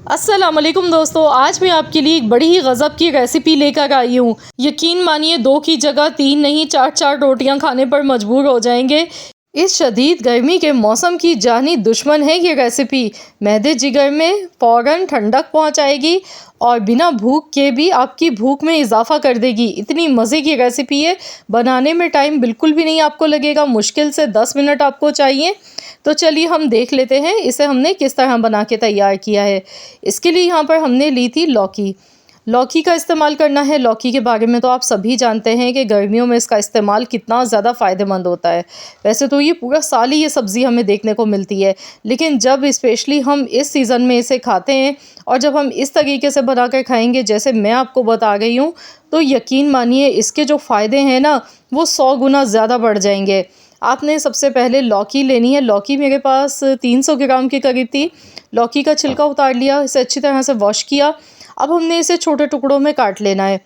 अस्सलामुअलैकुम दोस्तों, आज मैं आपके लिए एक बड़ी ही गज़ब की रेसिपी लेकर आई हूँ। यकीन मानिए 2 की जगह 3 नहीं 4-4 रोटियां खाने पर मजबूर हो जाएंगे। इस शदीद गर्मी के मौसम की जानी दुश्मन है ये रेसिपी। मैदे जिगर में फ़ौरन ठंडक पहुँचाएगी और बिना भूख के भी आपकी भूख में इजाफ़ा कर देगी। इतनी मज़े की रेसिपी है, बनाने में टाइम बिल्कुल भी नहीं आपको लगेगा, मुश्किल से 10 मिनट आपको चाहिए। तो चलिए हम देख लेते हैं इसे हमने किस तरह बना के तैयार किया है। इसके लिए यहाँ पर हमने ली थी लौकी। लौकी का इस्तेमाल करना है। लौकी के बारे में तो आप सभी जानते हैं कि गर्मियों में इसका इस्तेमाल कितना ज़्यादा फ़ायदेमंद होता है। वैसे तो ये पूरा साल ही ये सब्ज़ी हमें देखने को मिलती है, लेकिन जब स्पेशली हम इस सीज़न में इसे खाते हैं और जब हम इस तरीके से बना कर खाएँगे जैसे मैं आपको बता रही हूँ, तो यकीन मानिए इसके जो फ़ायदे हैं ना, वो 100 गुना ज़्यादा बढ़ जाएंगे। आपने सबसे पहले लौकी लेनी है। लौकी मेरे पास 300 ग्राम के करीब थी। लौकी का छिलका उतार लिया, इसे अच्छी तरह से वॉश किया। अब हमने इसे छोटे टुकड़ों में काट लेना है।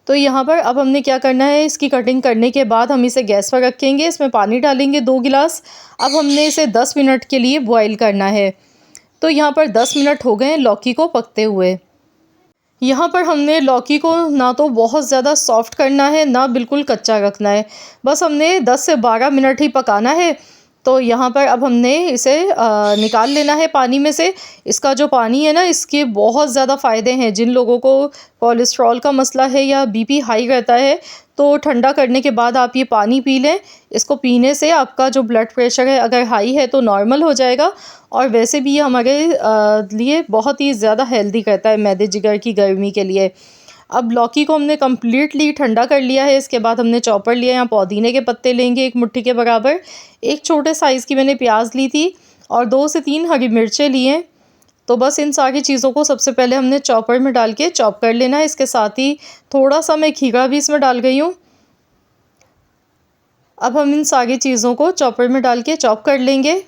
तो यहाँ पर अब हमने क्या करना है, इसकी कटिंग करने के बाद हम इसे गैस पर रखेंगे। इसमें पानी डालेंगे 2 गिलास। अब हमने इसे 10 मिनट के लिए बॉईल करना है। तो यहाँ पर 10 मिनट हो गए हैं लौकी को पकते हुए। यहाँ पर हमने लौकी को ना तो बहुत ज़्यादा सॉफ्ट करना है, ना बिल्कुल कच्चा रखना है। बस हमने 10 से 12 मिनट ही पकाना है। तो यहाँ पर अब हमने इसे निकाल लेना है पानी में से। इसका जो पानी है ना, इसके बहुत ज़्यादा फ़ायदे हैं। जिन लोगों को कोलेस्ट्रॉल का मसला है या बीपी हाई रहता है, तो ठंडा करने के बाद आप ये पानी पी लें। इसको पीने से आपका जो ब्लड प्रेशर है अगर हाई है तो नॉर्मल हो जाएगा, और वैसे भी ये हमारे लिए बहुत ही ज़्यादा हेल्दी रहता है मैदे जिगर की गर्मी के लिए। अब लौकी को हमने कम्प्लीटली ठंडा कर लिया है। इसके बाद हमने चॉपर लिया, यहाँ पुदीने के पत्ते लेंगे 1 मुट्ठी के बराबर। एक छोटे साइज़ की मैंने प्याज ली थी और 2 से 3 हरी मिर्चें ली हैं। तो बस इन सारी चीज़ों को सबसे पहले हमने चॉपर में डाल के चॉप कर लेना है। इसके साथ ही थोड़ा सा मैं खीरा भी इसमें डाल गई हूँ। अब हम इन सारी चीज़ों को चॉपर में डाल के चॉप कर लेंगे,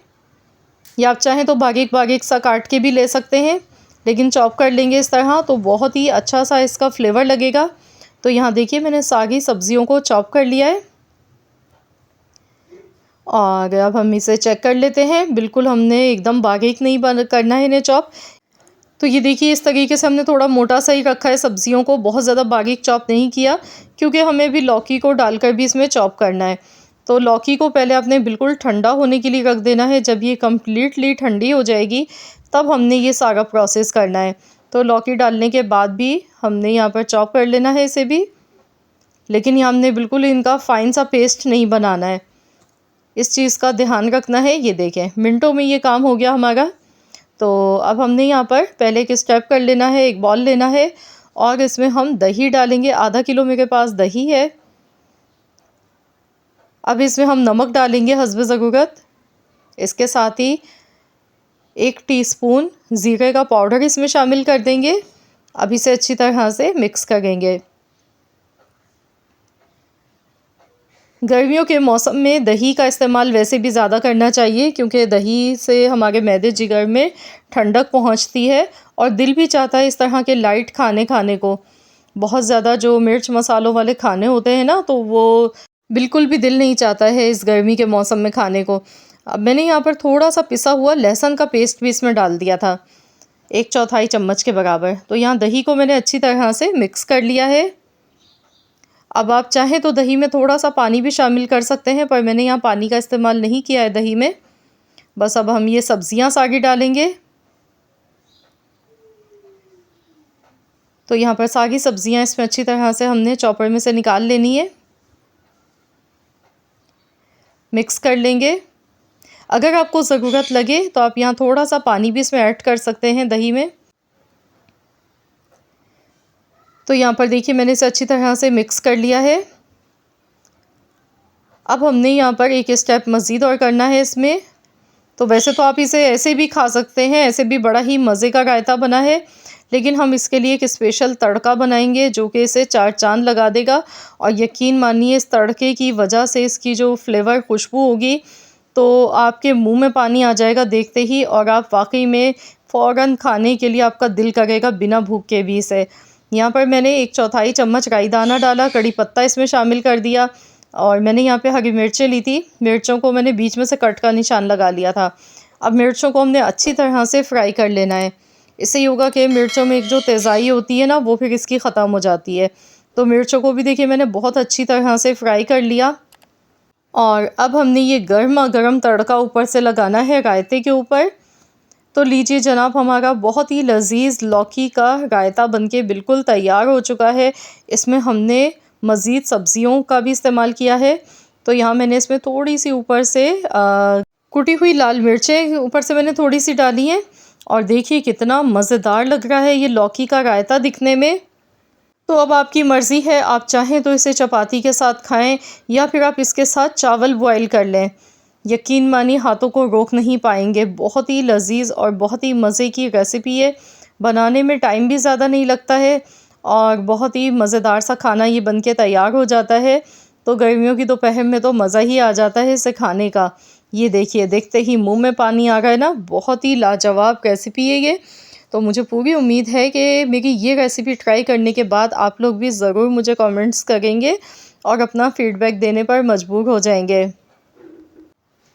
या आप चाहें तो बारीक बारीक सा काट के भी ले सकते हैं, लेकिन चॉप कर लेंगे इस तरह तो बहुत ही अच्छा सा इसका फ्लेवर लगेगा। तो यहाँ देखिए मैंने सारी सब्जियों को चॉप कर लिया है और अब हम इसे चेक कर लेते हैं। बिल्कुल हमने एकदम बारीक नहीं करना है इन्हें चॉप। तो ये देखिए इस तरीके से हमने थोड़ा मोटा सा ही रखा है सब्जियों को, बहुत ज़्यादा बारीक चॉप नहीं किया, क्योंकि हमें भी लौकी को डालकर भी इसमें चॉप करना है। तो लौकी को पहले आपने बिल्कुल ठंडा होने के लिए रख देना है। जब ये कम्प्लीटली ठंडी हो जाएगी तब हमने ये सारा प्रोसेस करना है। तो लौकी डालने के बाद भी हमने यहाँ पर चॉप कर लेना है इसे भी, लेकिन यहाँ हमने बिल्कुल इनका फ़ाइन सा पेस्ट नहीं बनाना है। इस चीज़ का ध्यान रखना है। ये देखें मिनटों में ये काम हो गया हमारा। तो अब हमने यहाँ पर पहले एक स्टेप कर लेना है, एक बॉल लेना है और इसमें हम दही डालेंगे। आधा किलो मेरे पास दही है। अब इसमें हम नमक डालेंगे हस्बे ज़रूरत। इसके साथ ही 1 टीस्पून ज़ीरे का पाउडर इसमें शामिल कर देंगे। अब इसे अच्छी तरह से मिक्स करेंगे। गर्मियों के मौसम में दही का इस्तेमाल वैसे भी ज़्यादा करना चाहिए, क्योंकि दही से हमारे मैदे जिगर में ठंडक पहुंचती है और दिल भी चाहता है इस तरह के लाइट खाने को। बहुत ज़्यादा जो मिर्च मसालों वाले खाने होते हैं ना, तो वो बिल्कुल भी दिल नहीं चाहता है इस गर्मी के मौसम में खाने को। अब मैंने यहाँ पर थोड़ा सा पिसा हुआ लहसुन का पेस्ट भी इसमें डाल दिया था, 1/4 चम्मच के बराबर। तो यहाँ दही को मैंने अच्छी तरह से मिक्स कर लिया है। अब आप चाहें तो दही में थोड़ा सा पानी भी शामिल कर सकते हैं, पर मैंने यहाँ पानी का इस्तेमाल नहीं किया है दही में। बस अब हम ये सब्जियां सारी डालेंगे। तो यहाँ पर सारी सब्जियां इसमें अच्छी तरह से हमने चॉपर में से निकाल लेनी है। मिक्स कर लेंगे। अगर आपको ज़रूरत लगे तो आप यहाँ थोड़ा सा पानी भी इसमें ऐड कर सकते हैं दही में। तो यहाँ पर देखिए मैंने इसे अच्छी तरह से मिक्स कर लिया है। अब हमने यहाँ पर एक स्टेप मज़ीद और करना है इसमें। तो वैसे तो आप इसे ऐसे भी खा सकते हैं, ऐसे भी बड़ा ही मज़े का रायता बना है, लेकिन हम इसके लिए एक स्पेशल तड़का बनाएंगे जो कि इसे 4 चांद लगा देगा। और यकीन मानिए इस तड़के की वजह से इसकी जो फ्लेवर खुशबू होगी, तो आपके मुंह में पानी आ जाएगा देखते ही, और आप वाकई में फ़ौरन खाने के लिए आपका दिल करेगा बिना भूख के भी इसे। यहाँ पर मैंने 1/4 चम्मच राई दाना डाला, कड़ी पत्ता इसमें शामिल कर दिया, और मैंने यहाँ पे हरी मिर्चें ली थी। मिर्चों को मैंने बीच में से कट का निशान लगा लिया था। अब मिर्चों को हमने अच्छी तरह से फ्राई कर लेना है। इससे ये होगा कि मिर्चों में एक जो तेज़ाई होती है ना वो फिर इसकी ख़त्म हो जाती है। तो मिर्चों को भी देखिए मैंने बहुत अच्छी तरह से फ्राई कर लिया और अब हमने ये गर्मा गर्म तड़का ऊपर से लगाना है रायते के ऊपर। तो लीजिए जनाब, हमारा बहुत ही लजीज लौकी का रायता बनके बिल्कुल तैयार हो चुका है। इसमें हमने मज़ीद सब्जियों का भी इस्तेमाल किया है। तो यहाँ मैंने इसमें थोड़ी सी ऊपर से कुटी हुई लाल मिर्चें ऊपर से मैंने थोड़ी सी डाली हैं और देखिए कितना मज़ेदार लग रहा है ये लौकी का रायता दिखने में। तो अब आपकी मर्ज़ी है, आप चाहें तो इसे चपाती के साथ खाएं या फिर आप इसके साथ चावल बॉयल कर लें। यकीन मानिए हाथों को रोक नहीं पाएंगे। बहुत ही लजीज और बहुत ही मज़े की रेसिपी है। बनाने में टाइम भी ज़्यादा नहीं लगता है और बहुत ही मज़ेदार सा खाना ये बन के तैयार हो जाता है। तो गर्मियों की दोपहर में तो मज़ा ही आ जाता है इसे खाने का। ये देखिए, देखते ही मुंह में पानी आ गया ना। बहुत ही लाजवाब रेसिपी है ये। तो मुझे पूरी उम्मीद है कि मेरी ये रेसिपी ट्राई करने के बाद आप लोग भी ज़रूर मुझे कमेंट्स करेंगे और अपना फ़ीडबैक देने पर मजबूर हो जाएंगे।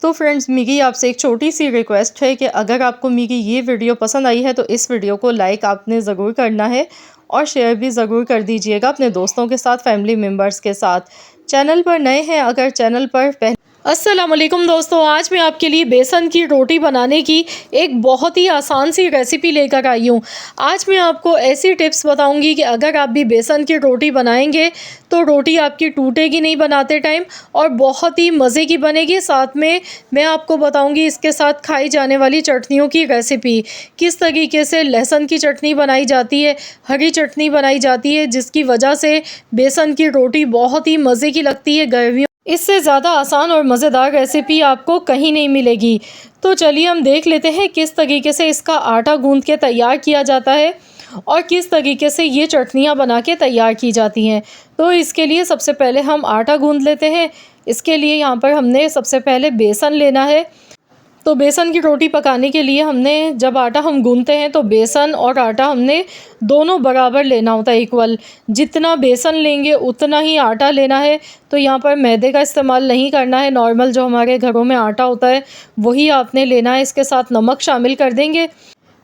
तो फ्रेंड्स, मेरी आपसे एक छोटी सी रिक्वेस्ट है कि अगर आपको मेरी ये वीडियो पसंद आई है तो इस वीडियो को लाइक आपने ज़रूर करना है और शेयर भी ज़रूर कर दीजिएगा अपने दोस्तों के साथ, फैमिली मेम्बर्स के साथ। चैनल पर नए हैं, अगर चैनल पर अस्सलाम वालेकुम दोस्तों, आज मैं आपके लिए बेसन की रोटी बनाने की एक बहुत ही आसान सी रेसिपी लेकर आई हूँ। आज मैं आपको ऐसी टिप्स बताऊँगी कि अगर आप भी बेसन की रोटी बनाएंगे तो रोटी आपकी टूटेगी नहीं बनाते टाइम और बहुत ही मज़े की बनेगी। साथ में मैं आपको बताऊँगी इसके साथ खाई जाने वाली चटनियों की रेसिपी, किस तरीके से लहसुन की चटनी बनाई जाती है, हरी चटनी बनाई जाती है, जिसकी वजह से बेसन की रोटी बहुत ही मज़े की लगती है गर्मियों। इससे ज़्यादा आसान और मज़ेदार रेसिपी आपको कहीं नहीं मिलेगी। तो चलिए हम देख लेते हैं किस तरीके से इसका आटा गूंद के तैयार किया जाता है और किस तरीके से ये चटनियाँ बना के तैयार की जाती हैं। तो इसके लिए सबसे पहले हम आटा गूंद लेते हैं। इसके लिए यहाँ पर हमने सबसे पहले बेसन लेना है। तो बेसन की रोटी पकाने के लिए हमने जब आटा हम गूंदते हैं तो बेसन और आटा हमने दोनों बराबर लेना होता है, इक्वल। जितना बेसन लेंगे उतना ही आटा लेना है। तो यहाँ पर मैदे का इस्तेमाल नहीं करना है, नॉर्मल जो हमारे घरों में आटा होता है वही आपने लेना है। इसके साथ नमक शामिल कर देंगे।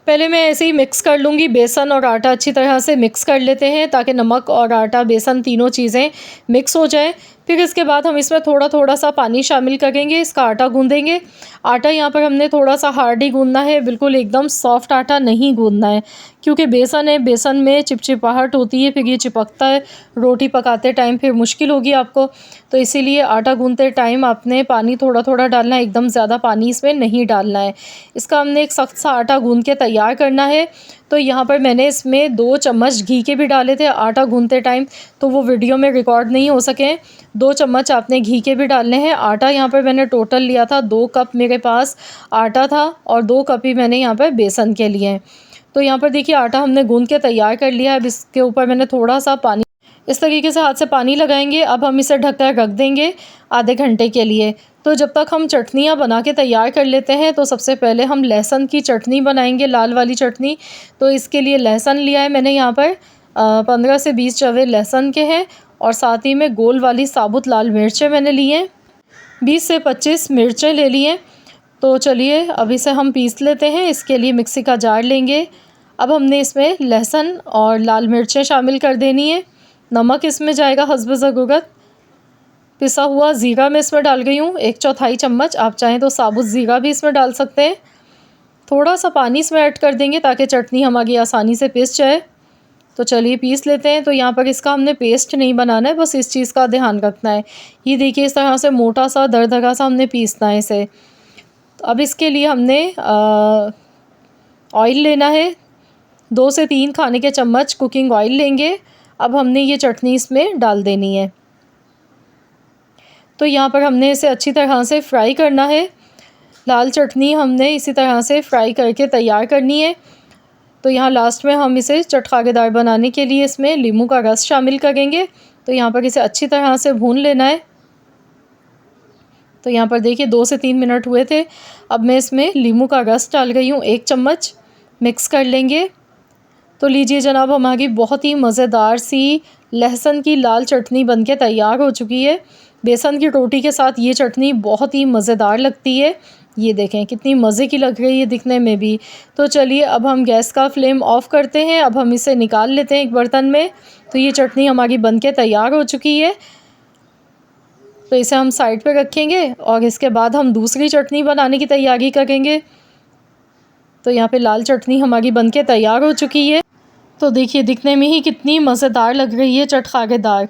पहले मैं ऐसे ही मिक्स कर लूँगी, बेसन और आटा अच्छी तरह से मिक्स कर लेते हैं ताकि नमक और आटा, बेसन तीनों चीज़ें मिक्स हो जाएं। फिर इसके बाद हम इसमें थोड़ा थोड़ा सा पानी शामिल करेंगे, इसका आटा गूँधेंगे। आटा यहाँ पर हमने थोड़ा सा हार्ड ही गूँधना है, बिल्कुल एकदम सॉफ्ट आटा नहीं गूँधना है, क्योंकि बेसन है, बेसन में चिपचिपाहट होती है, फिर ये चिपकता है रोटी पकाते टाइम, फिर मुश्किल होगी आपको। तो इसीलिए आटा गूँधते टाइम आपने पानी थोड़ा थोड़ा डालना है, एकदम ज़्यादा पानी इसमें नहीं डालना है। इसका हमने एक सख्त सा आटा गूँध के तैयार करना है। तो यहाँ पर मैंने इसमें 2 चम्मच घी के भी डाले थे आटा गूँधते टाइम, तो वो वीडियो में रिकॉर्ड नहीं हो सके। 2 चम्मच आपने घी के भी डालने हैं। आटा यहाँ पर मैंने टोटल लिया था 2 कप मेरे पास आटा था और 2 कप ही मैंने यहाँ पर बेसन के लिए हैं। तो यहाँ पर देखिए आटा हमने गूँध के तैयार कर लिया है। अब इसके ऊपर मैंने थोड़ा सा पानी, इस तरीके से हाथ से पानी लगाएंगे। अब हम इसे ढककर रख देंगे आधे घंटे के लिए। तो जब तक हम चटनियाँ बना के तैयार कर लेते हैं, तो सबसे पहले हम लहसुन की चटनी बनाएंगे, लाल वाली चटनी। तो इसके लिए लहसुन लिया है मैंने यहाँ पर 15 से 20 चवे लहसुन के हैं और साथ ही में गोल वाली साबुत लाल मिर्चें मैंने ली हैं, 20 से 25 मिर्चें ले ली हैं। तो चलिए अब इसे हम पीस लेते हैं। इसके लिए मिक्सी का जार लेंगे। अब हमने इसमें लहसुन और लाल मिर्चें शामिल कर देनी है। नमक इसमें जाएगा हस्ब ज़रूरत। पिसा हुआ ज़ीरा मैं इसमें डाल गई हूँ 1/4 चम्मच। आप चाहें तो साबुत ज़ीरा भी इसमें डाल सकते हैं। थोड़ा सा पानी इसमें ऐड कर देंगे ताकि चटनी हमारी आसानी से पिस जाए। तो चलिए पीस लेते हैं। तो यहाँ पर इसका हमने पेस्ट नहीं बनाना है, बस इस चीज़ का ध्यान रखना है। ये देखिए इस तरह से मोटा सा दरदरा सा हमने पीसना है इसे। तो अब इसके लिए हमने ऑयल लेना है, 2 से 3 खाने के चम्मच कुकिंग ऑयल लेंगे। अब हमने ये चटनी इसमें डाल देनी है। तो यहाँ पर हमने इसे अच्छी तरह से फ्राई करना है। लाल चटनी हमने इसी तरह से फ्राई करके तैयार करनी है। तो यहाँ लास्ट में हम इसे चटखारेदार बनाने के लिए इसमें नींबू का रस शामिल करेंगे। तो यहाँ पर इसे अच्छी तरह से भून लेना है। तो यहाँ पर देखिए 2 से 3 मिनट हुए थे। अब मैं इसमें नींबू का रस डाल गई हूँ 1 चम्मच, मिक्स कर लेंगे। तो लीजिए जनाब, हमारी बहुत ही मज़ेदार सी लहसुन की लाल चटनी बनके तैयार हो चुकी है। बेसन की रोटी के साथ ये चटनी बहुत ही मज़ेदार लगती है। ये देखें कितनी मज़े की लग रही है दिखने में भी। तो चलिए अब हम गैस का फ्लेम ऑफ़ करते हैं। अब हम इसे निकाल लेते हैं एक बर्तन में। तो ये चटनी हमारी बनके तैयार हो चुकी है। तो इसे हम साइड पे रखेंगे और इसके बाद हम दूसरी चटनी बनाने की तैयारी करेंगे। तो यहाँ पे लाल चटनी हमारी बनके तैयार हो चुकी है। तो देखिए दिखने में ही कितनी मज़ेदार लग रही है, चटखारेदार।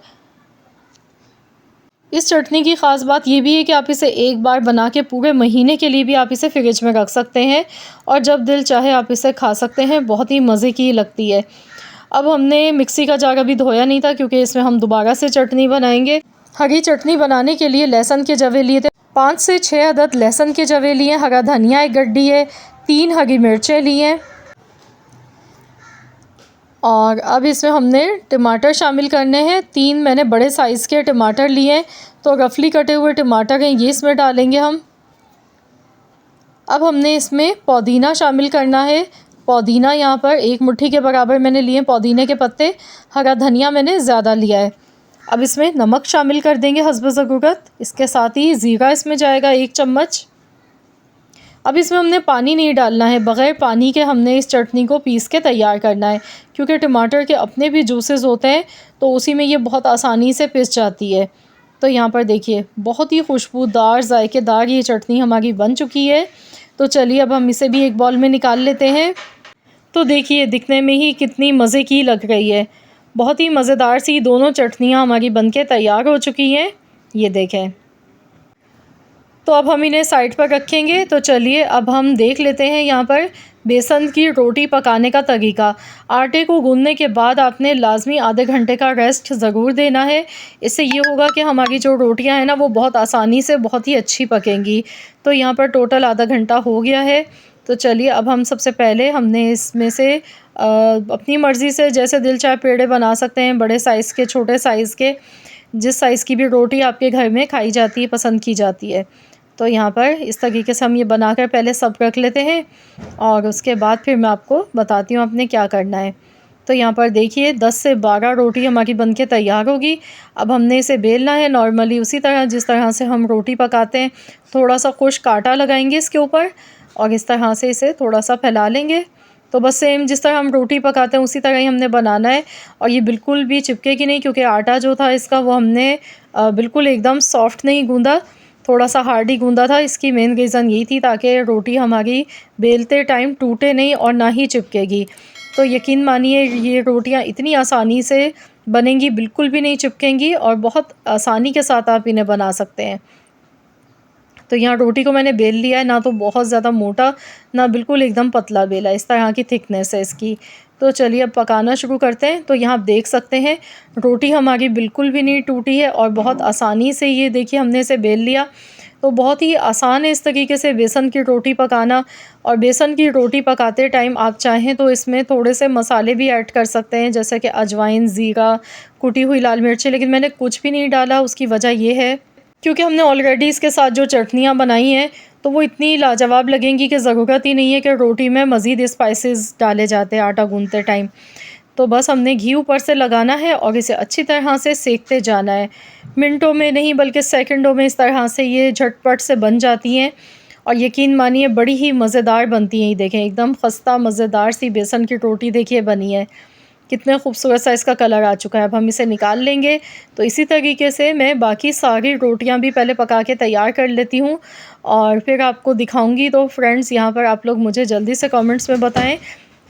इस चटनी की ख़ास बात ये भी है कि आप इसे एक बार बना के पूरे महीने के लिए भी आप इसे फ्रिज में रख सकते हैं और जब दिल चाहे आप इसे खा सकते हैं। बहुत ही मज़े की लगती है। अब हमने मिक्सी का जार अभी धोया नहीं था क्योंकि इसमें हम दोबारा से चटनी बनाएंगे। हरी चटनी बनाने के लिए लहसुन के जवे लिए थे, 5 से 6 अदद लहसुन के जवे लिए, हरा धनिया एक गड्डी है, 3 हरी मिर्चें ली हैं और अब इसमें हमने टमाटर शामिल करने हैं। 3 मैंने बड़े साइज़ के टमाटर लिए हैं। तो रफली कटे हुए टमाटर हैं, ये इसमें डालेंगे हम। अब हमने इसमें पुदीना शामिल करना है। पुदीना यहाँ पर 1 मुट्ठी के बराबर मैंने लिए पुदीने के पत्ते। हरा धनिया मैंने ज़्यादा लिया है। अब इसमें नमक शामिल कर देंगे हस्ब ज़रूरत। इसके साथ ही ज़ीरा इसमें जाएगा 1 चम्मच। अब इसमें हमने पानी नहीं डालना है, बग़ैर पानी के हमने इस चटनी को पीस के तैयार करना है क्योंकि टमाटर के अपने भी जूसेस होते हैं तो उसी में ये बहुत आसानी से पिस जाती है। तो यहाँ पर देखिए बहुत ही खुशबूदार जायकेदार ये चटनी हमारी बन चुकी है। तो चलिए अब हम इसे भी एक बाउल में निकाल लेते हैं। तो देखिए दिखने में ही कितनी मज़े की लग रही है। बहुत ही मज़ेदार सी दोनों चटनियाँ हमारी बनके तैयार हो चुकी हैं। ये देखें। तो अब हम इन्हें साइड पर रखेंगे। तो चलिए अब हम देख लेते हैं यहाँ पर बेसन की रोटी पकाने का तरीका। आटे को गूंदने के बाद आपने लाजमी आधे घंटे का रेस्ट ज़रूर देना है। इससे ये होगा कि हमारी जो रोटियाँ हैं ना वो बहुत आसानी से बहुत ही अच्छी पकेंगी। तो यहाँ पर टोटल आधा घंटा हो गया है। तो चलिए अब हम सबसे पहले हमने इसमें से अपनी मर्ज़ी से जैसे दिल चाहे पेड़े बना सकते हैं, बड़े साइज़ के, छोटे साइज़ के, जिस साइज़ की भी रोटी आपके घर में खाई जाती है, पसंद की जाती है। तो यहाँ पर इस तरीके से हम ये बनाकर पहले सब रख लेते हैं और उसके बाद फिर मैं आपको बताती हूँ आपने क्या करना है। तो यहाँ पर देखिए 10 से 12 रोटी हमारी बनके तैयार होगी। अब हमने इसे बेलना है नॉर्मली उसी तरह जिस तरह से हम रोटी पकाते हैं। थोड़ा सा खुश्क आटा लगाएंगे इसके ऊपर और इस तरह से इसे थोड़ा सा फैला लेंगे। तो बस सेम जिस तरह हम रोटी पकाते हैं उसी तरह ही हमने बनाना है और ये बिल्कुल भी चिपकेगी नहीं क्योंकि आटा जो था इसका वो हमने बिल्कुल एकदम सॉफ्ट नहीं गूँधा, थोड़ा सा हार्ड ही गूँधा था। इसकी मेन रीज़न यही थी ताकि रोटी हमारी बेलते टाइम टूटे नहीं और ना ही चिपकेगी। तो यकीन मानिए ये रोटियां इतनी आसानी से बनेंगी, बिल्कुल भी नहीं चिपकेंगी और बहुत आसानी के साथ आप इन्हें बना सकते हैं। तो यहाँ रोटी को मैंने बेल लिया है, ना तो बहुत ज़्यादा मोटा ना बिल्कुल एकदम पतला बेला, इस तरह की थिकनेस है इसकी। तो चलिए अब पकाना शुरू करते हैं। तो यहाँ आप देख सकते हैं रोटी हमारी बिल्कुल भी नहीं टूटी है और बहुत आसानी से ये देखिए हमने इसे बेल लिया। तो बहुत ही आसान है इस तरीके से बेसन की रोटी पकाना। और बेसन की रोटी पकाते टाइम आप चाहें तो इसमें थोड़े से मसाले भी ऐड कर सकते हैं जैसे कि अजवाइन, ज़ीरा, कुटी हुई लाल मिर्ची, लेकिन मैंने कुछ भी नहीं डाला। उसकी वजह ये है क्योंकि हमने ऑलरेडी इसके साथ जो चटनियाँ बनाई हैं तो वो इतनी लाजवाब लगेंगी कि ज़रूरत ही नहीं है कि रोटी में मज़ीद स्पाइसेस डाले जाते हैं आटा गूंथते टाइम। तो बस हमने घी ऊपर से लगाना है और इसे अच्छी तरह से सेकते जाना है। मिनटों में नहीं बल्कि सेकंडों में इस तरह से ये झटपट से बन जाती हैं और यकीन मानिए बड़ी ही मज़ेदार बनती हैं। ये देखें एकदम खस्ता मज़ेदार सी बेसन की रोटी देखिए बनी है। कितने खूबसूरत सा इसका कलर आ चुका है। अब हम इसे निकाल लेंगे। तो इसी तरीके से मैं बाकी सारी रोटियां भी पहले पका के तैयार कर लेती हूं और फिर आपको दिखाऊंगी। तो फ्रेंड्स यहाँ पर आप लोग मुझे जल्दी से कमेंट्स में बताएं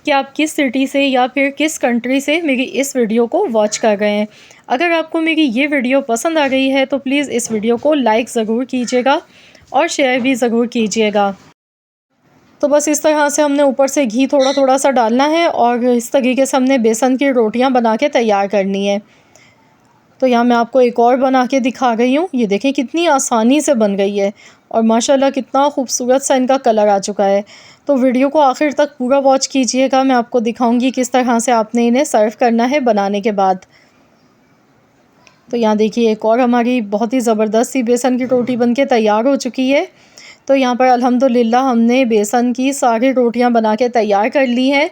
कि आप किस सिटी से या फिर किस कंट्री से मेरी इस वीडियो को वॉच कर रहे हैं। अगर आपको मेरी ये वीडियो पसंद आ गई है तो प्लीज़ इस वीडियो को लाइक ज़रूर कीजिएगा और शेयर भी ज़रूर कीजिएगा। तो बस इस तरह से हमने ऊपर से घी थोड़ा थोड़ा सा डालना है और इस तरीके से हमने बेसन की रोटियां बना के तैयार करनी है। तो यहाँ मैं आपको एक और बना के दिखा रही हूँ। ये देखें कितनी आसानी से बन गई है और माशाल्लाह कितना खूबसूरत सा इनका कलर आ चुका है। तो वीडियो को आखिर तक पूरा वॉच कीजिएगा, मैं आपको दिखाऊँगी किस तरह से आपने इन्हें सर्व करना है बनाने के बाद। तो यहाँ देखिए एक और हमारी बहुत ही ज़बरदस्त सी बेसन की रोटी बन के तैयार हो चुकी है। तो यहाँ पर अल्हम्दुलिल्लाह हमने बेसन की सारी रोटियां बना के तैयार कर ली हैं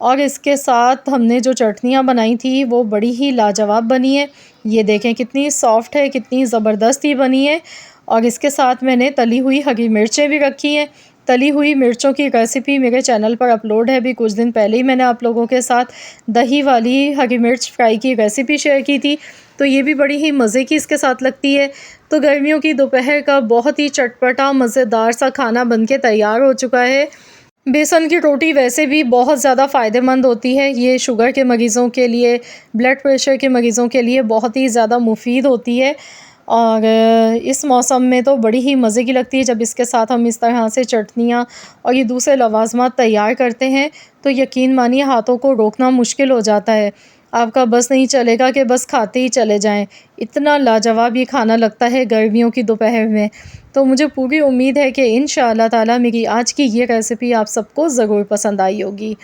और इसके साथ हमने जो चटनियाँ बनाई थी वो बड़ी ही लाजवाब बनी है। ये देखें कितनी सॉफ्ट है, कितनी ज़बरदस्त ही बनी है और इसके साथ मैंने तली हुई हरी मिर्चें भी रखी हैं। तली हुई मिर्चों की रेसिपी मेरे चैनल पर अपलोड है। अभी कुछ दिन पहले ही मैंने आप लोगों के साथ दही वाली हरी मिर्च फ्राई की रेसिपी शेयर की थी, तो ये भी बड़ी ही मज़े की इसके साथ लगती है। तो गर्मियों की दोपहर का बहुत ही चटपटा मज़ेदार सा खाना बनके तैयार हो चुका है। बेसन की रोटी वैसे भी बहुत ज़्यादा फ़ायदेमंद होती है। ये शुगर के मरीज़ों के लिए, ब्लड प्रेशर के मरीज़ों के लिए बहुत ही ज़्यादा मुफ़ीद होती है और इस मौसम में तो बड़ी ही मज़े की लगती है जब इसके साथ हम इस तरह से चटनियाँ और ये दूसरे लवाज़मात तैयार करते हैं, तो यकीन मानिए हाथों को रोकना मुश्किल हो जाता है। आपका बस नहीं चलेगा कि बस खाते ही चले जाएं। इतना लाजवाब ये खाना लगता है गर्मियों की दोपहर में। तो मुझे पूरी उम्मीद है कि इंशाअल्लाह ताला मेरी आज की ये रेसिपी आप सबको ज़रूर पसंद आई होगी।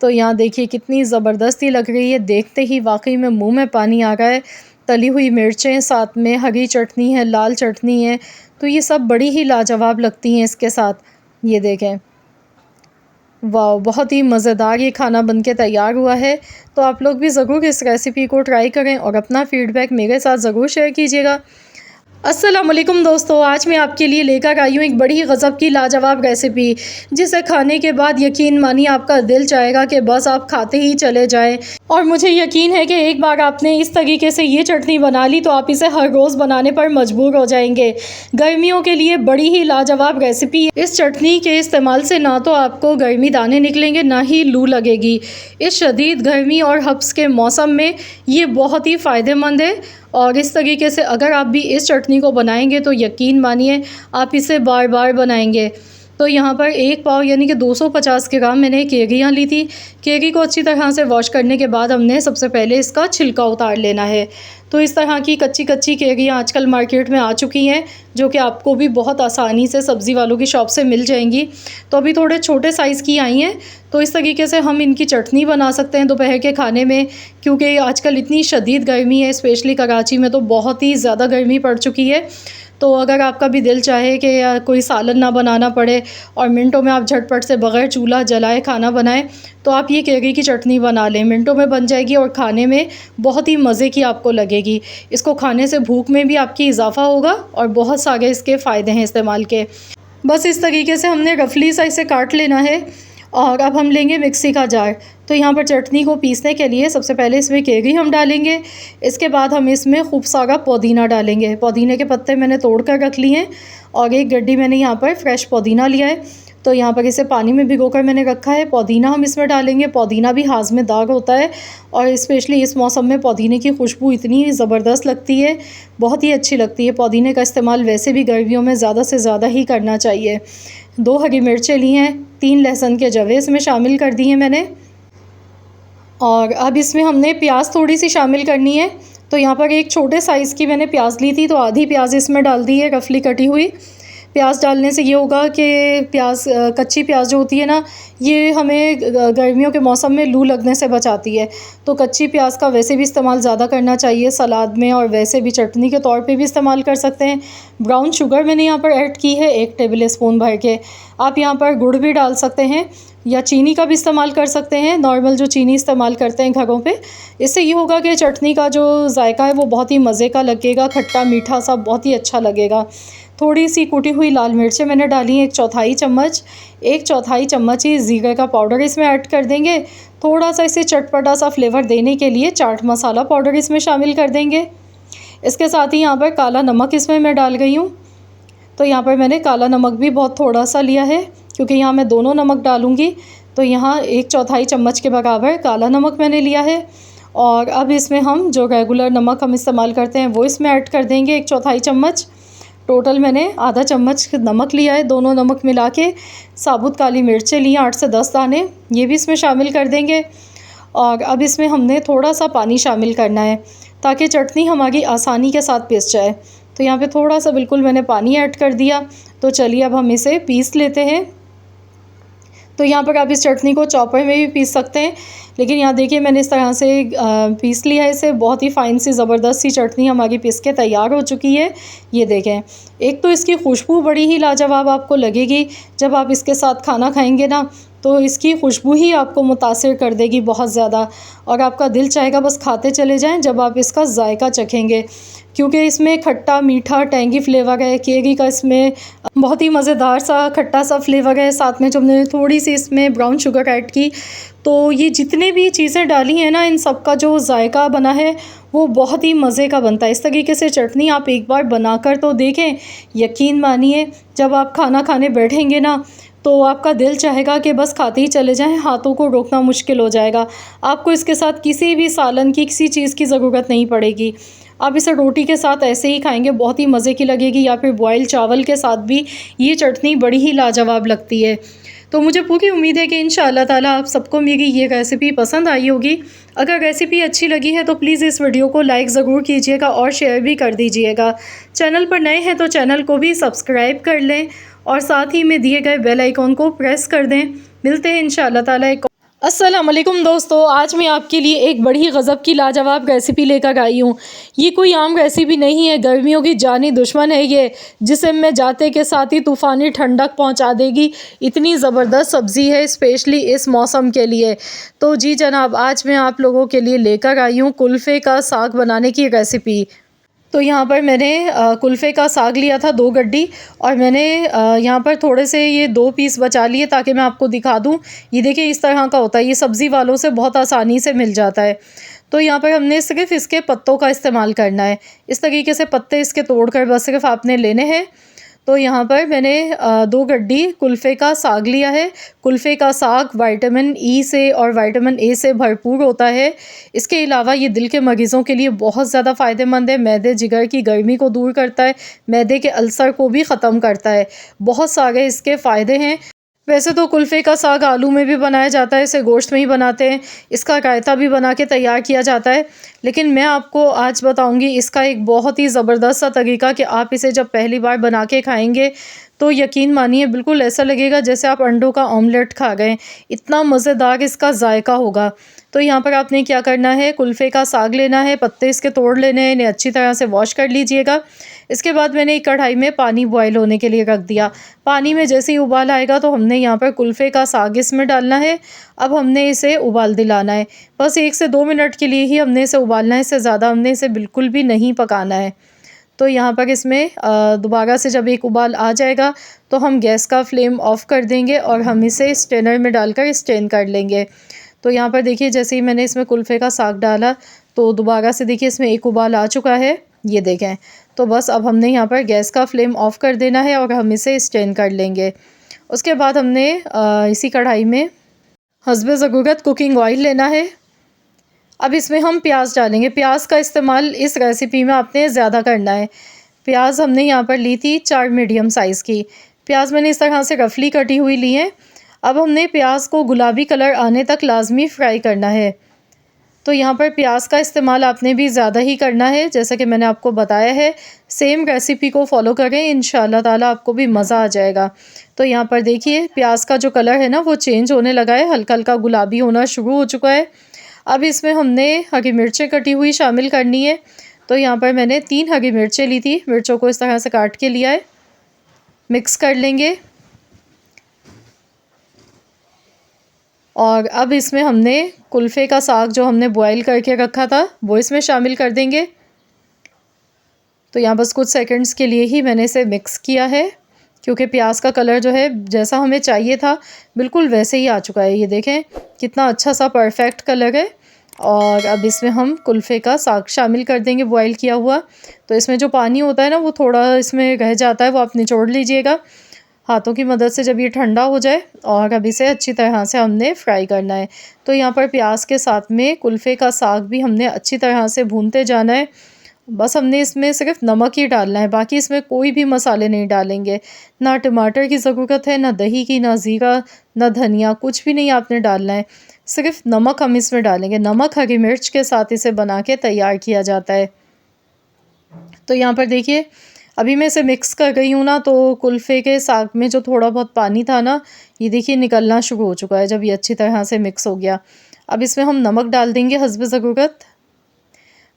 तो यहाँ देखिए कितनी ज़बरदस्ती लग रही है, देखते ही वाकई में मुंह में पानी आ रहा है। तली हुई मिर्चें, साथ में हरी चटनी है, लाल चटनी है, तो ये सब बड़ी ही लाजवाब लगती हैं इसके साथ। ये देखें, वाह! बहुत ही मज़ेदार ये खाना बनके तैयार हुआ है। तो आप लोग भी ज़रूर इस रेसिपी को ट्राई करें और अपना फ़ीडबैक मेरे साथ ज़रूर शेयर कीजिएगा। अस्सलाम वालेकुम दोस्तों, आज मैं आपके लिए लेकर आई हूँ एक बड़ी गज़ब की लाजवाब रेसिपी, जिसे खाने के बाद यकीन मानिए आपका दिल चाहेगा कि बस आप खाते ही चले जाएं। और मुझे यकीन है कि एक बार आपने इस तरीके से ये चटनी बना ली तो आप इसे हर रोज़ बनाने पर मजबूर हो जाएंगे। गर्मियों के लिए बड़ी ही लाजवाब रेसिपी है। इस चटनी के इस्तेमाल से ना तो आपको गर्मी दाने निकलेंगे, ना ही लू लगेगी। इस शदीद गर्मी और हब्स के मौसम में ये बहुत ही फ़ायदेमंद है और इस तरीके से अगर आप भी इस चटनी को बनाएंगे तो यकीन मानिए आप इसे बार बार बनाएंगे। तो यहाँ पर 1 पाव यानी कि 250 ग्राम मैंने केरियाँ ली थी। केरी को अच्छी तरह से वॉश करने के बाद हमने सबसे पहले इसका छिलका उतार लेना है। तो इस तरह की कच्ची कच्ची केरियाँ आजकल मार्केट में आ चुकी हैं, जो कि आपको भी बहुत आसानी से सब्ज़ी वालों की शॉप से मिल जाएंगी। तो अभी थोड़े छोटे साइज़ की आई हैं, तो इस तरीके से हम इनकी चटनी बना सकते हैं दोपहर के खाने में, क्योंकि आजकल इतनी शदीद गर्मी है, स्पेशली कराची में तो बहुत ही ज़्यादा गर्मी पड़ चुकी है। तो अगर आपका भी दिल चाहे कि कोई सालन ना बनाना पड़े और मिनटों में आप झटपट से बग़ैर चूल्हा जलाए खाना बनाएं, तो आप ये केरी की चटनी बना लें। मिनटों में बन जाएगी और खाने में बहुत ही मज़े की आपको लगेगी। इसको खाने से भूख में भी आपकी इजाफ़ा होगा और बहुत सारे इसके फ़ायदे हैं इस्तेमाल के। बस इस तरीके से हमने रफली सा इसे काट लेना है। और अब हम लेंगे मिक्सी का जार। तो यहाँ पर चटनी को पीसने के लिए सबसे पहले इसमें केरी हम डालेंगे। इसके बाद हम इसमें खूब सारा पुदीना डालेंगे। पुदीने के पत्ते मैंने तोड़ कर रख लिए हैं और एक गड्डी मैंने यहाँ पर फ्रेश पुदीना लिया है। तो यहाँ पर इसे पानी में भिगोकर मैंने रखा है। पुदीना हम इसमें डालेंगे। पुदीना भी हाज़मेदार होता है और स्पेशली इस मौसम में पुदीने की खुशबू इतनी ज़बरदस्त लगती है, बहुत ही अच्छी लगती है। पुदीने का इस्तेमाल वैसे भी गर्मियों में ज़्यादा से ज़्यादा ही करना चाहिए। 2 हरी मिर्चें ली हैं, 3 लहसुन के जवे इसमें शामिल कर दिए मैंने। और अब इसमें हमने प्याज थोड़ी सी शामिल करनी है। तो यहाँ पर एक छोटे साइज़ की मैंने प्याज ली थी, तो आधी प्याज इसमें डाल दी है रफली कटी हुई। प्याज डालने से ये होगा कि कच्ची प्याज जो होती है ना, ये हमें गर्मियों के मौसम में लू लगने से बचाती है। तो कच्ची प्याज का वैसे भी इस्तेमाल ज़्यादा करना चाहिए सलाद में, और वैसे भी चटनी के तौर पे भी इस्तेमाल कर सकते हैं। ब्राउन शुगर मैंने यहाँ पर ऐड की है 1 टेबल स्पून भर के। आप यहाँ पर गुड़ भी डाल सकते हैं या चीनी का भी इस्तेमाल कर सकते हैं, नॉर्मल जो चीनी इस्तेमाल करते हैं घरों पे। इससे ये होगा कि चटनी का जो जायका है वो बहुत ही मज़े का लगेगा, खट्टा मीठा सा बहुत ही अच्छा लगेगा। थोड़ी सी कुटी हुई लाल मिर्चें मैंने डाली हैं 1/4 चम्मच। 1/4 चम्मच ही ज़ीरे का पाउडर इसमें ऐड कर देंगे। थोड़ा सा इसे चटपटा सा फ्लेवर देने के लिए चाट मसाला पाउडर इसमें शामिल कर देंगे। इसके साथ ही यहाँ पर काला नमक इसमें मैं डाल गई हूँ। तो यहाँ पर मैंने काला नमक भी बहुत थोड़ा सा लिया है, क्योंकि यहाँ मैं दोनों नमक डालूँगी। तो यहाँ 1/4 चम्मच के बराबर काला नमक मैंने लिया है। और अब इसमें हम जो रेगुलर नमक हम इस्तेमाल करते हैं वो इसमें ऐड कर देंगे 1/4 चम्मच। टोटल मैंने आधा चम्मच नमक लिया है। दोनों नमक मिला के साबुत काली मिर्चें ली 8 से 10 दाने, ये भी इसमें शामिल कर देंगे। और अब इसमें हमने थोड़ा सा पानी शामिल करना है ताकि चटनी हमारी आसानी के साथ पिस जाए। तो यहाँ पे थोड़ा सा बिल्कुल मैंने पानी ऐड कर दिया। तो चलिए अब हम इसे पीस लेते हैं। तो यहाँ पर आप इस चटनी को चॉपर में भी पीस सकते हैं, लेकिन यहाँ देखिए मैंने इस तरह से पीस लिया है इसे। बहुत ही फ़ाइन सी ज़बरदस्त सी चटनी हमारी पीस के तैयार हो चुकी है। ये देखें, एक तो इसकी खुशबू बड़ी ही लाजवाब आपको लगेगी। जब आप इसके साथ खाना खाएंगे ना, तो इसकी खुशबू ही आपको मुतासिर कर देगी बहुत ज़्यादा, और आपका दिल चाहेगा बस खाते चले जाएं जब आप इसका जायका चखेंगे। क्योंकि इसमें खट्टा मीठा टेंगी फ्लेवर है, केरी का इसमें बहुत ही मज़ेदार सा खट्टा सा फ्लेवर है। साथ में जब हमने थोड़ी सी इसमें ब्राउन शुगर ऐड की, तो ये जितने भी चीज़ें डाली हैं ना, इन सब का जो जायका बना है वो बहुत ही मज़े का बनता है। इस तरीके से चटनी आप एक बार बनाकर तो देखें, यकीन मानिए जब आप खाना खाने बैठेंगे ना, तो आपका दिल चाहेगा कि बस खाते ही चले जाएं, हाथों को रोकना मुश्किल हो जाएगा। आपको इसके साथ किसी भी सालन की, किसी चीज़ की ज़रूरत नहीं पड़ेगी। आप इसे रोटी के साथ ऐसे ही खाएंगे, बहुत ही मज़े की लगेगी, या फिर बॉयल चावल के साथ भी ये चटनी बड़ी ही लाजवाब लगती है। तो मुझे पूरी उम्मीद है कि इंशाअल्लाह ताला आप सबको मेरी ये रेसिपी पसंद आई होगी। अगर रेसिपी अच्छी लगी है तो प्लीज़ इस वीडियो को लाइक ज़रूर कीजिएगा और शेयर भी कर दीजिएगा। चैनल पर नए हैं तो चैनल को भी सब्सक्राइब कर लें और साथ ही में दिए गए बेल आइकॉन को प्रेस कर दें। मिलते हैं इंशाअल्लाह ताला एक। अस्सलाम वालेकुम दोस्तों, आज मैं आपके लिए एक बड़ी गज़ब की लाजवाब रेसिपी लेकर आई हूँ। ये कोई आम रेसिपी नहीं है, गर्मियों की जानी दुश्मन है ये, जिसे मैं जाते के साथ ही तूफ़ानी ठंडक पहुँचा देगी। इतनी ज़बरदस्त सब्ज़ी है स्पेशली इस मौसम के लिए। तो जी जनाब, आज मैं आप लोगों के लिए लेकर आई हूँ कुल्फ़े का साग बनाने की रेसिपी। तो यहाँ पर मैंने कुल्फ़े का साग लिया था 2 गड्डी, और मैंने यहाँ पर थोड़े से ये 2 पीस बचा लिए ताकि मैं आपको दिखा दूँ। ये देखिए इस तरह का होता है, ये सब्ज़ी वालों से बहुत आसानी से मिल जाता है। तो यहाँ पर हमने सिर्फ़ इसके पत्तों का इस्तेमाल करना है। इस तरीके से पत्ते इसके तोड़कर बस सिर्फ़ आपने लेने हैं। तो यहाँ पर मैंने 2 गड्डी कुल्फ़े का साग लिया है। कुल्फ़े का साग विटामिन ई से और विटामिन ए से भरपूर होता है। इसके अलावा ये दिल के मरीज़ों के लिए बहुत ज़्यादा फ़ायदेमंद है। मैदे जिगर की गर्मी को दूर करता है, मैदे के अल्सर को भी ख़त्म करता है। बहुत सारे इसके फ़ायदे हैं। वैसे तो कुल्फ़े का साग आलू में भी बनाया जाता है, इसे गोश्त में ही बनाते हैं। इसका रायता भी बना के तैयार किया जाता है। लेकिन मैं आपको आज बताऊंगी इसका एक बहुत ही ज़बरदस्त सा तरीका कि आप इसे जब पहली बार बना के खाएंगे तो यकीन मानिए बिल्कुल ऐसा लगेगा जैसे आप अंडों का ऑमलेट खा गए। इतना मज़ेदार इसका जायका होगा। तो यहाँ पर आपने क्या करना है, कुल्फ़े का साग लेना है, पत्ते इसके तोड़ लेने हैं, इन्हें अच्छी तरह से वॉश कर लीजिएगा। इसके बाद मैंने एक कढ़ाई में पानी बॉयल होने के लिए रख दिया। पानी में जैसे ही उबाल आएगा तो हमने यहाँ पर कुल्फ़े का साग इसमें डालना है। अब हमने इसे उबाल दिलाना है। बस 1 से 2 मिनट के लिए ही हमने इसे उबालना है, इससे ज़्यादा हमने इसे बिल्कुल भी नहीं पकाना है। तो यहाँ पर इसमें दोबारा से जब एक उबाल आ जाएगा तो हम गैस का फ्लेम ऑफ़ कर देंगे और हम इसे स्ट्रेनर में डालकर स्ट्रेन कर लेंगे। तो यहाँ पर देखिए जैसे ही मैंने इसमें कुल्फ़े का साग डाला तो दोबारा से देखिए इसमें एक उबाल आ चुका है, ये देखें। तो बस अब हमने यहाँ पर गैस का फ्लेम ऑफ़ कर देना है और हम इसे स्ट्रेन कर लेंगे। उसके बाद हमने इसी कढ़ाई में हस्बे ज़रूरत कुकिंग ऑयल लेना है। अब इसमें हम प्याज डालेंगे। प्याज का इस्तेमाल इस रेसिपी में आपने ज़्यादा करना है। प्याज हमने यहाँ पर ली थी 4 मीडियम साइज़ की। प्याज मैंने इस तरह से रफली कटी हुई ली है। अब हमने प्याज को गुलाबी कलर आने तक लाजमी फ्राई करना है। तो यहाँ पर प्याज का इस्तेमाल आपने भी ज़्यादा ही करना है, जैसा कि मैंने आपको बताया है। सेम रेसिपी को फॉलो करें, इंशाअल्लाह ताला आपको भी मज़ा आ जाएगा। तो यहाँ पर देखिए प्याज का जो कलर है ना वो चेंज होने लगा है, हल्का हल्का गुलाबी होना शुरू हो चुका है। अब इसमें हमने हरी मिर्चें कटी हुई शामिल करनी है। तो यहाँ पर मैंने 3 हरी मिर्चें ली थी, मिर्चों को इस तरह से काट के लिया है। मिक्स कर लेंगे और अब इसमें हमने कुल्फ़े का साग जो हमने बॉयल करके रखा था वो इसमें शामिल कर देंगे। तो यहाँ बस कुछ सेकंड्स के लिए ही मैंने इसे मिक्स किया है, क्योंकि प्याज का कलर जो है जैसा हमें चाहिए था बिल्कुल वैसे ही आ चुका है। ये देखें कितना अच्छा सा परफेक्ट कलर है। और अब इसमें हम कुल्फ़े का साग शामिल कर देंगे बॉयल किया हुआ। तो इसमें जो पानी होता है ना वो थोड़ा इसमें रह जाता है, वो आप निचोड़ लीजिएगा हाथों की मदद से जब ये ठंडा हो जाए। और अब इसे अच्छी तरह से हमने फ्राई करना है। तो यहाँ पर प्याज के साथ में कुल्फ़े का साग भी हमने अच्छी तरह से भूनते जाना है। बस हमने इसमें सिर्फ नमक ही डालना है, बाकी इसमें कोई भी मसाले नहीं डालेंगे। ना टमाटर की ज़रूरत है, ना दही की, ना ज़ीरा, ना धनिया, कुछ भी नहीं आपने डालना है। सिर्फ नमक हम इसमें डालेंगे। नमक हरी मिर्च के साथ इसे बना के तैयार किया जाता है। तो यहाँ पर देखिए अभी मैं इसे मिक्स कर गई हूँ ना, तो कुल्फ़े के साग में जो थोड़ा बहुत पानी था ना, ये देखिए निकलना शुरू हो चुका है जब ये अच्छी तरह से मिक्स हो गया। अब इसमें हम नमक डाल देंगे हस्बे ज़रूरत।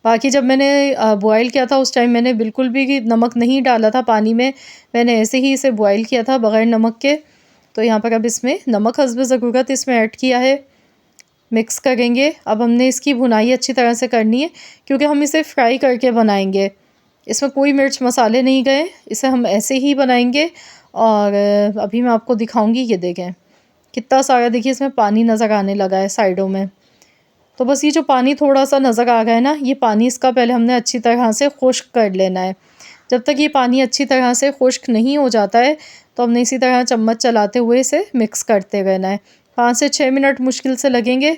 बाकी जब मैंने बॉयल किया था उस टाइम मैंने बिल्कुल भी नमक नहीं डाला था पानी में, मैंने ऐसे ही इसे बॉयल किया था बग़ैर नमक के। तो यहाँ पर अब इसमें नमक हस्बे ज़रूरत इसमें ऐड किया है, मिक्स करेंगे। अब हमने इसकी भुनाई अच्छी तरह से करनी है क्योंकि हम इसे फ्राई करके बनाएंगे। इसमें कोई मिर्च मसाले नहीं गए, इसे हम ऐसे ही बनाएंगे। और अभी मैं आपको दिखाऊंगी, ये देखें कितना सारा, देखिए इसमें पानी नज़र आने लगा है साइडों में। तो बस ये जो पानी थोड़ा सा नज़र आ गया है ना, ये पानी इसका पहले हमने अच्छी तरह से खुश्क कर लेना है। जब तक ये पानी अच्छी तरह से खुश्क नहीं हो जाता है तो हमने इसी तरह चम्मच चलाते हुए इसे मिक्स करते रहना है। 5 से 6 मिनट मुश्किल से लगेंगे।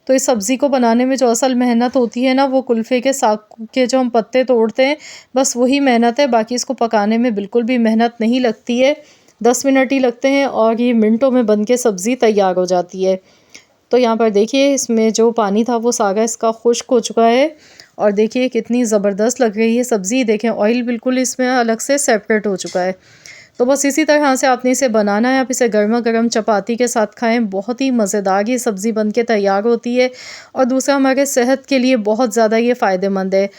तो इस सब्ज़ी को बनाने में जो असल मेहनत होती है ना, वो कुल्फ़े के साग के जो हम पत्ते तोड़ते हैं, बस वही मेहनत है। बाकी इसको पकाने में बिल्कुल भी मेहनत नहीं लगती है। 10 मिनट ही लगते हैं और ये मिनटों में बन के सब्ज़ी तैयार हो जाती है। तो यहाँ पर देखिए इसमें जो पानी था वो सारा इसका खुश्क हो चुका है। और देखिए कितनी ज़बरदस्त लग रही है सब्ज़ी। देखें ऑयल बिल्कुल इसमें अलग से सेपरेट हो चुका है। तो बस इसी तरह से आपने इसे बनाना है। आप इसे गर्मा गर्म चपाती के साथ खाएं, बहुत ही मज़ेदार ये सब्ज़ी बन के तैयार होती है। और दूसरा, हमारे सेहत के लिए बहुत ज़्यादा ये फ़ायदेमंद है।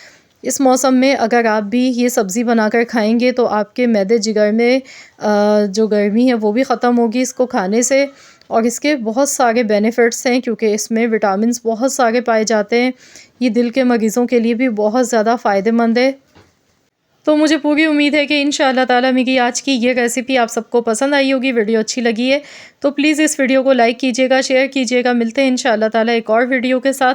इस मौसम में अगर आप भी ये सब्ज़ी बनाकर खाएंगे तो आपके मैदे जिगर में जो गर्मी है वो भी ख़त्म होगी इसको खाने से। और इसके बहुत सारे बेनिफिट्स हैं क्योंकि इसमें विटामिन्स बहुत सारे पाए जाते हैं। ये दिल के मरीज़ों के लिए भी बहुत ज़्यादा फ़ायदेमंद है। तो मुझे पूरी उम्मीद है कि इंशाअल्लाह ताला मेरी आज की ये रेसिपी आप सबको पसंद आई होगी। वीडियो अच्छी लगी है तो प्लीज़ इस वीडियो को लाइक कीजिएगा, शेयर कीजिएगा। मिलते हैं इंशाअल्लाह ताला एक और वीडियो के साथ।